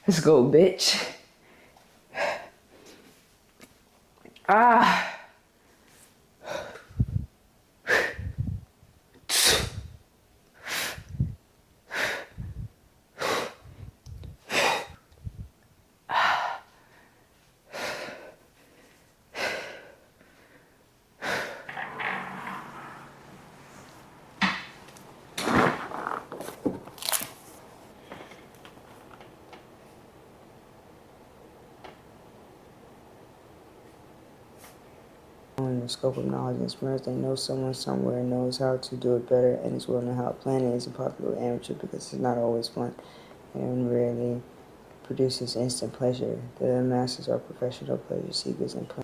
Let's go, bitch. Ah. In the scope of knowledge and experience, they know someone somewhere knows how to do it better and is willing to help. Planning is impossible with amateur because it's not always fun and rarely produces instant pleasure. The masters are professional pleasure seekers and plan.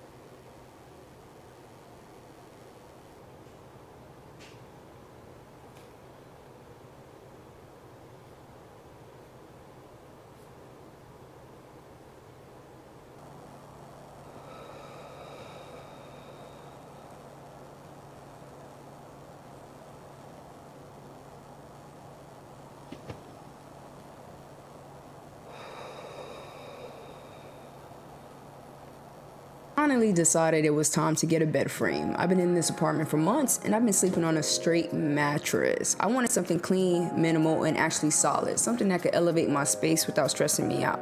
Finally decided it was time to get a bed frame. I've been in this apartment for months and I've been sleeping on a straight mattress. I wanted something clean, minimal, and actually solid, something that could elevate my space without stressing me out.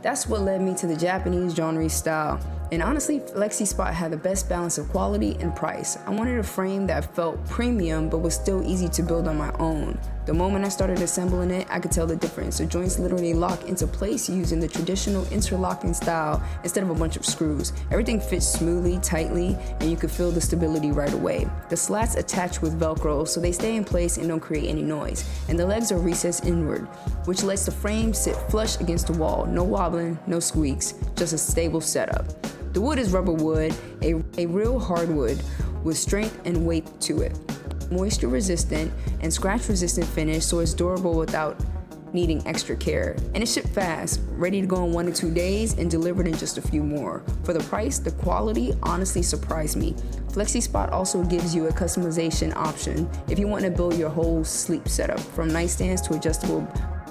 That's what led me to the Japanese joinery style. And honestly, Flexi Spot had the best balance of quality and price. I wanted a frame that felt premium but was still easy to build on my own. The moment I started assembling it, I could tell the difference. The joints literally lock into place using the traditional interlocking style instead of a bunch of screws. Everything fits smoothly, tightly, and you can feel the stability right away. The slats attach with Velcro so they stay in place and don't create any noise. And the legs are recessed inward, which lets the frame sit flush against the wall. No wobbling, no squeaks, just a stable setup. The wood is rubber wood, a real hardwood with strength and weight to it. Moisture resistant and scratch resistant finish, so it's durable without needing extra care. And it shipped fast, ready to go in 1 to 2 days and delivered in just a few more. For the price, the quality honestly surprised me. Flexi Spot also gives you a customization option if you want to build your whole sleep setup, from nightstands to adjustable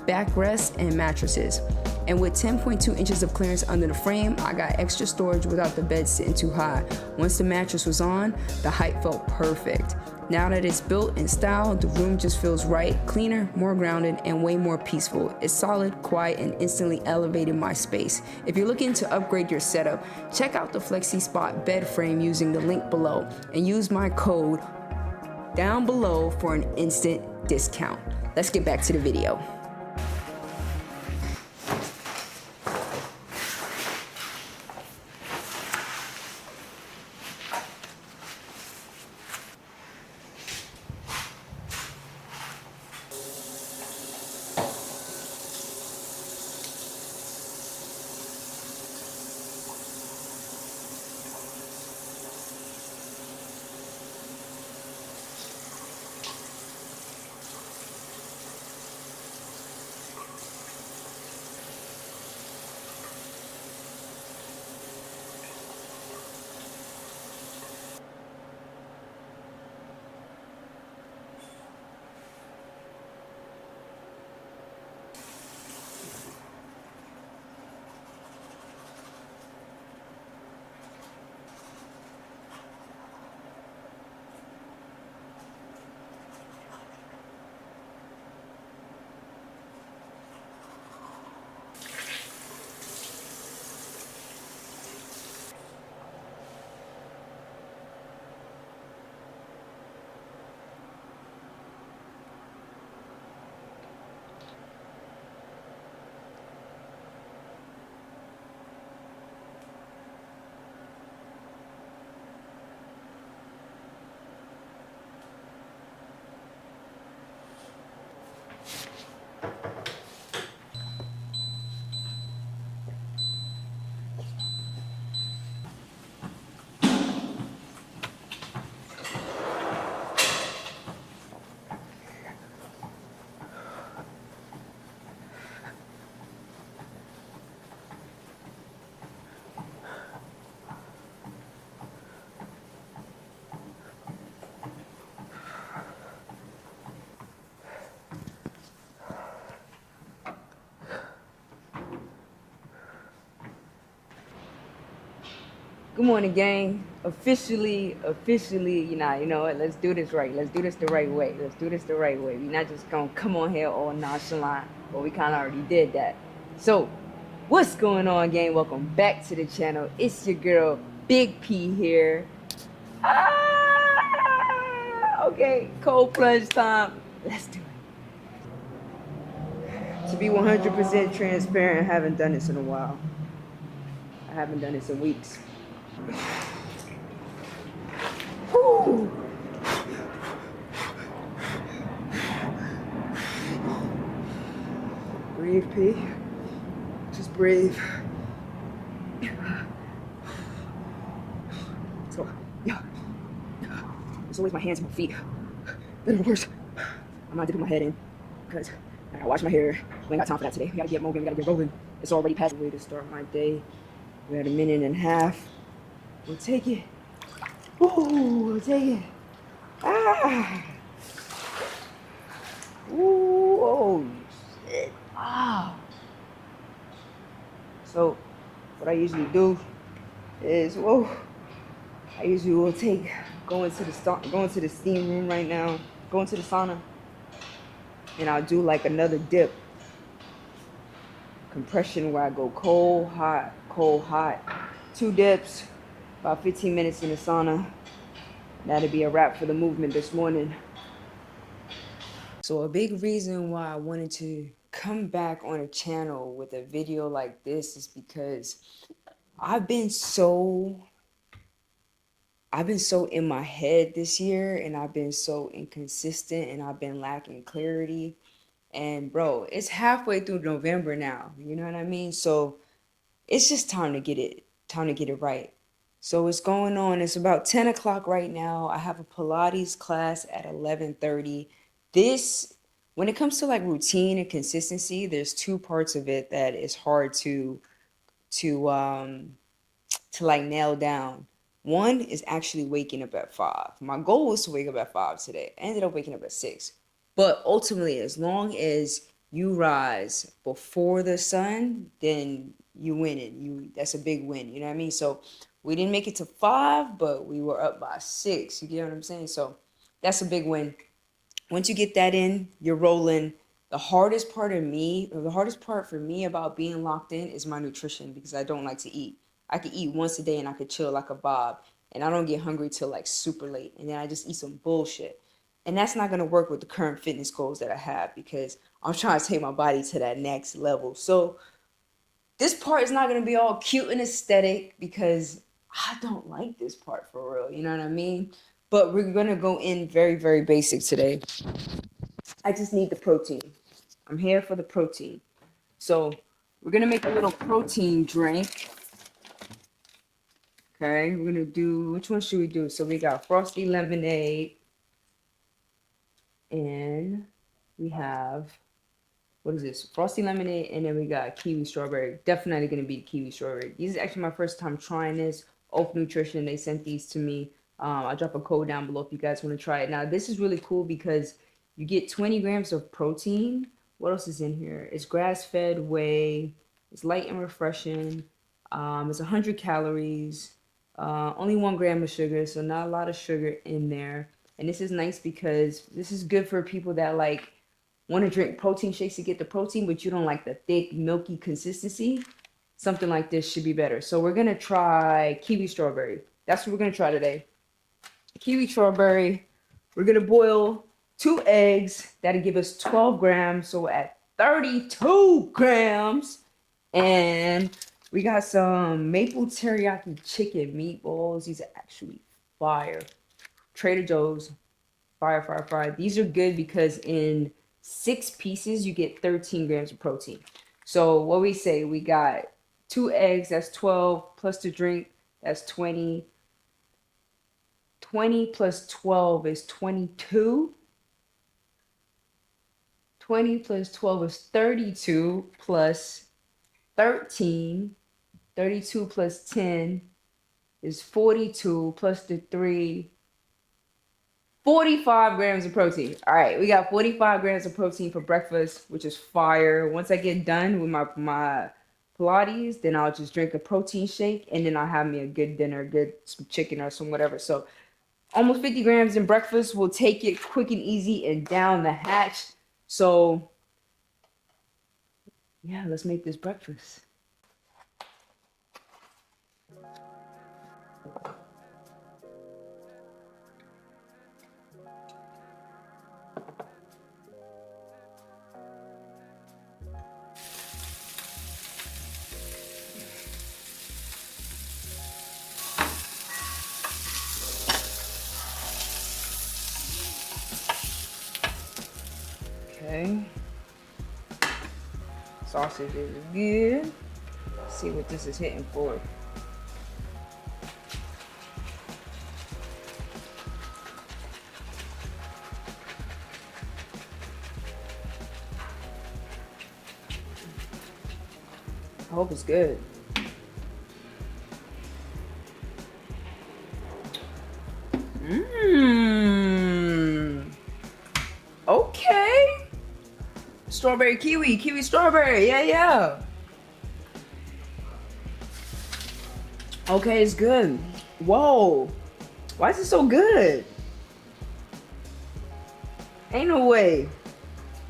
backrests and mattresses. And with 10.2 inches of clearance under the frame, I got extra storage without the bed sitting too high. Once the mattress was on, the height felt perfect. Now that it's built in style, the room just feels right, cleaner, more grounded, and way more peaceful. It's solid, quiet, and instantly elevated my space. If you're looking to upgrade your setup, check out the Flexi Spot bed frame using the link below and use my code down below for an instant discount. Let's get back to the video. Good morning, gang. Officially, you know what? Let's do this right. Let's do this the right way. We're not just gonna come on here all nonchalant, but we kind of already did that. So, what's going on, gang? Welcome back to the channel. It's your girl, Big P here. Okay, cold plunge time. Let's do it. To be 100% transparent, I haven't done this in a while. I haven't done this in weeks. Woo. Breathe, P. Just breathe. So, yeah. It's always my hands and my feet. Then worse, I'm not dipping my head in because I gotta wash my hair. We ain't got time for that today. We gotta get moving. We gotta get rolling. It's already past the way to start my day. We're at 1.5 minutes. We'll take it. Ooh, we'll take it. Ah. Ooh, oh shit. Ah. So, what I usually do is, whoa. I usually will take going to the steam room right now, going to the sauna, and I'll do like another dip compression where I go cold, hot. 2 dips, about 15 minutes in the sauna. That'll be a wrap for the movement this morning. So a big reason why I wanted to come back on a channel with a video like this is because I've been so in my head this year, and I've been so inconsistent, and I've been lacking clarity. And bro, it's halfway through November now. You know what I mean? So it's just time to get it right. So what's going on? It's about 10 o'clock right now. I have a Pilates class at 11:30. This, when it comes to like routine and consistency, there's two parts of it that is hard to like nail down. One is actually waking up at 5. My goal was to wake up at 5 today. I ended up waking up at 6. But ultimately, as long as you rise before the sun, then you win it. That's a big win. You know what I mean? So we didn't make it to 5, but we were up by 6. You get what I'm saying? So that's a big win. Once you get that in, you're rolling. The hardest part for me about being locked in is my nutrition, because I don't like to eat. I could eat once a day and I could chill like a Bob. And I don't get hungry till like super late. And then I just eat some bullshit. And that's not going to work with the current fitness goals that I have, because I'm trying to take my body to that next level. So this part is not going to be all cute and aesthetic, because I don't like this part for real. You know what I mean? But we're going to go in very, very basic today. I just need the protein. I'm here for the protein. So we're going to make a little protein drink. Okay, we're going to do, which one should we do? So we got frosty lemonade, and we have, what is this? Frosty lemonade, and then we got kiwi strawberry. Definitely going to be kiwi strawberry. This is actually my first time trying this. Oak Nutrition, they sent these to me. I'll drop a code down below if you guys want to try it. Now, this is really cool because you get 20 grams of protein. What else is in here? It's grass-fed whey. It's light and refreshing. It's 100 calories. Only 1 gram of sugar, so not a lot of sugar in there. And this is nice because this is good for people that like want to drink protein shakes to get the protein, but you don't like the thick, milky consistency. Something like this should be better. So we're going to try kiwi strawberry. That's what we're going to try today. Kiwi strawberry. We're going to boil 2 eggs. That'll give us 12 grams. So we're at 32 grams. And we got some maple teriyaki chicken meatballs. These are actually fire. Trader Joe's. Fire, fire, fire. These are good because in 6 pieces, you get 13 grams of protein. So what we say, we got 2 eggs, that's 12, plus the drink, that's 20. 20 plus 12 is 22. 20 plus 12 is 32, plus 13. 32 plus 10 is 42, plus the 3. 45 grams of protein. All right, we got 45 grams of protein for breakfast, which is fire. Once I get done with my Pilates, then I'll just drink a protein shake, and then I'll have me a good dinner, some chicken or some whatever. So almost 50 grams in breakfast. We'll take it quick and easy and down the hatch. So yeah, let's make this breakfast. Okay. Sausage is good. Let's see what this is hitting for. I hope it's good. Okay. Strawberry kiwi strawberry. Yeah, yeah. Okay, it's good. Whoa. Why is it so good? Ain't no way.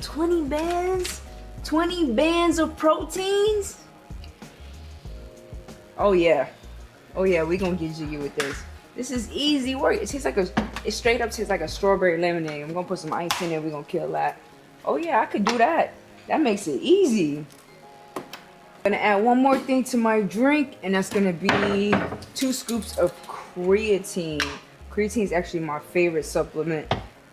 20 bands? 20 bands of proteins? Oh yeah. Oh yeah, we gonna get you with this. This is easy work. It tastes like it straight up tastes like a strawberry lemonade. I'm gonna put some ice in it, we're gonna kill that. Oh yeah, I could do that. That makes it easy. I'm gonna add one more thing to my drink, and that's gonna be 2 scoops of creatine. Creatine is actually my favorite supplement.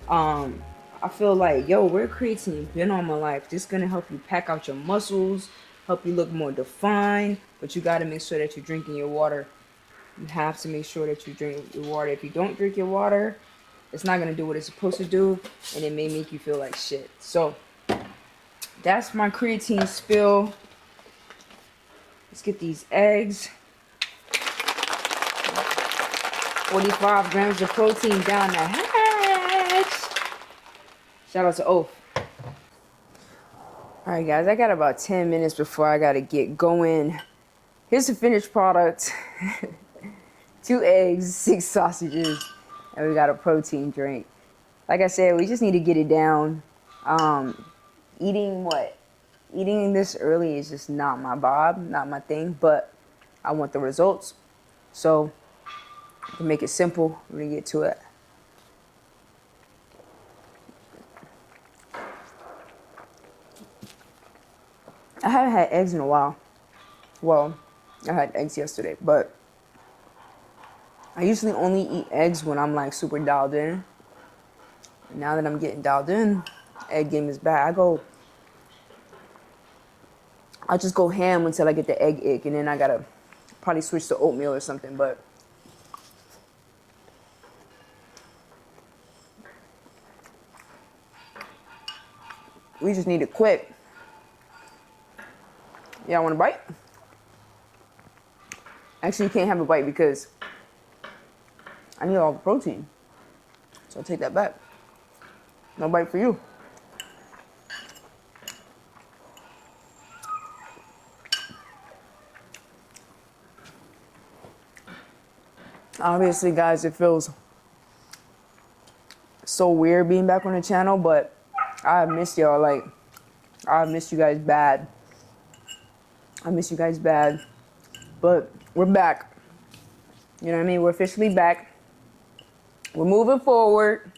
I feel like, yo, where creatine been all my life? This is gonna help you pack out your muscles, help you look more defined, but you gotta make sure that you're drinking your water. You have to make sure that you drink your water. If you don't drink your water, it's not gonna do what it's supposed to do, and it may make you feel like shit. So that's my creatine spill. Let's get these eggs. 45 grams of protein down the hatch. Shout out to Oath. Alright guys, I got about 10 minutes before I gotta get going. Here's the finished product. 2 eggs, 6 sausages, and we got a protein drink. Like I said, we just need to get it down. Eating this early is just not my vibe, not my thing, but I want the results. So to make it simple, we're gonna get to it. I haven't had eggs in a while. Well, I had eggs yesterday, but I usually only eat eggs when I'm like super dialed in. Now that I'm getting dialed in, egg game is bad. I just go ham until I get the egg ick, and then I gotta probably switch to oatmeal or something, but we just need it quick. Y'all want a bite? Actually, you can't have a bite because I need all the protein. So I'll take that back. No bite for you. Obviously, guys, it feels so weird being back on the channel, but I missed y'all. Like, I missed you guys bad. I miss you guys bad. But we're back. You know what I mean? We're officially back. We're moving forward.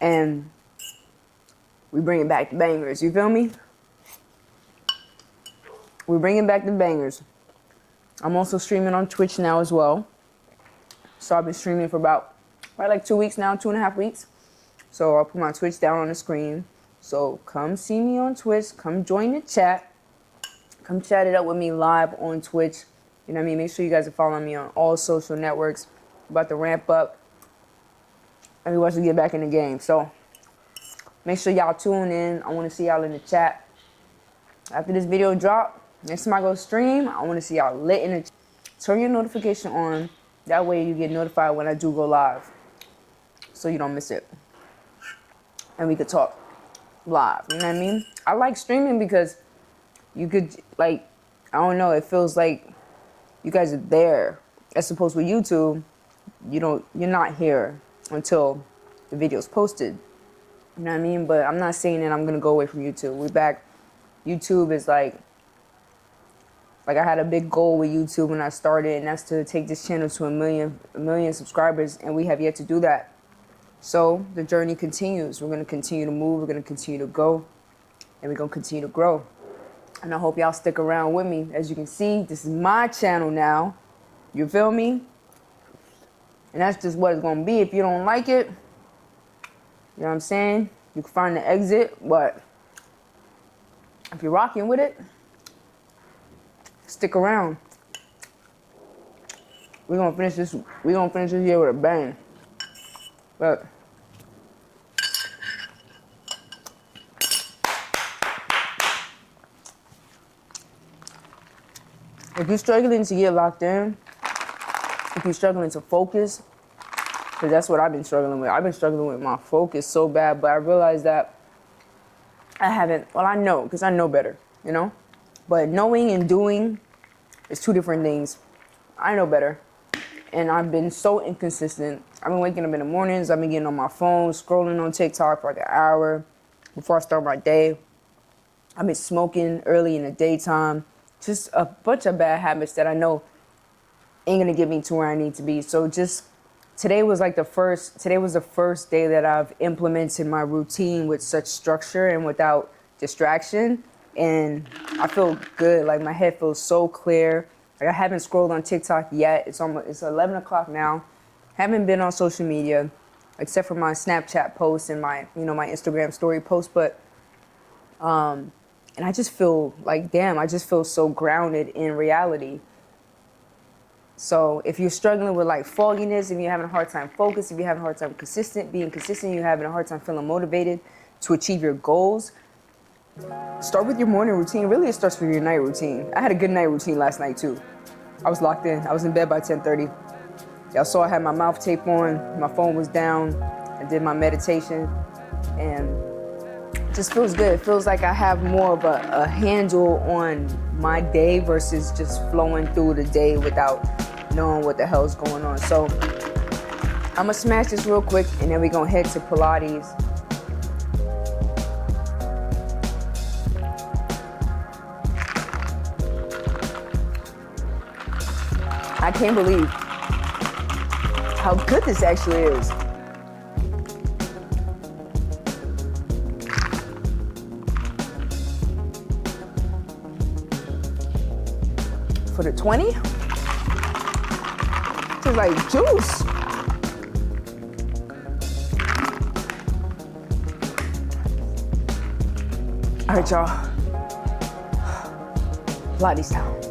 And we bringing back the bangers. You feel me? We're bringing back the bangers. I'm also streaming on Twitch now as well. So I've been streaming for about like 2 weeks now, 2.5 weeks. So I'll put my Twitch down on the screen. So come see me on Twitch. Come join the chat. Come chat it up with me live on Twitch. You know what I mean? Make sure you guys are following me on all social networks. About to ramp up. And we want to get back in the game. So make sure y'all tune in. I want to see y'all in the chat. After this video drop, next time I go stream, I want to see y'all lit in the chat. Turn your notification on. That way you get notified when I do go live. So you don't miss it. And we could talk live. You know what I mean? I like streaming because you could, like, I don't know, it feels like you guys are there. As opposed with YouTube, you're not here until the video's posted. You know what I mean? But I'm not saying that I'm gonna go away from YouTube. We're back. YouTube is like I had a big goal with YouTube when I started, and that's to take this channel to a million subscribers, and we have yet to do that. So the journey continues. We're gonna continue to move, we're gonna continue to go, and we're gonna continue to grow. And I hope y'all stick around with me. As you can see, this is my channel now. You feel me? And that's just what it's gonna be. If you don't like it, you know what I'm saying? You can find the exit, but if you're rocking with it, stick around. We're gonna finish this year with a bang. But if you're struggling to get locked in, if you're struggling to focus, because that's what I've been struggling with. I've been struggling with my focus so bad, but I realized that I haven't, well, I know, because I know better, you know? But knowing and doing is 2 different things. I know better. And I've been so inconsistent. I've been waking up in the mornings. I've been getting on my phone, scrolling on TikTok for like an hour before I start my day. I've been smoking early in the daytime. Just a bunch of bad habits that I know ain't gonna get me to where I need to be. So just today was the first day that I've implemented my routine with such structure and without distraction. And I feel good. Like my head feels so clear. Like I haven't scrolled on TikTok yet. It's 11 o'clock now. Haven't been on social media except for my Snapchat posts and my Instagram story posts. But and I just feel like, damn, I just feel so grounded in reality. So if you're struggling with like fogginess, if you're having a hard time focus, if you're having a hard time being consistent, you're having a hard time feeling motivated to achieve your goals, start with your morning routine. Really, it starts with your night routine. I had a good night routine last night too. I was locked in. I was in bed by 10:30. Y'all saw I had my mouth tape on, my phone was down. I did my meditation, and it just feels good. It feels like I have more of a handle on my day versus just flowing through the day without knowing what the hell's going on. So I'm gonna smash this real quick, and then we're gonna head to Pilates. I can't believe how good this actually is. For the 20, it's like juice. All right, y'all. Pilates time.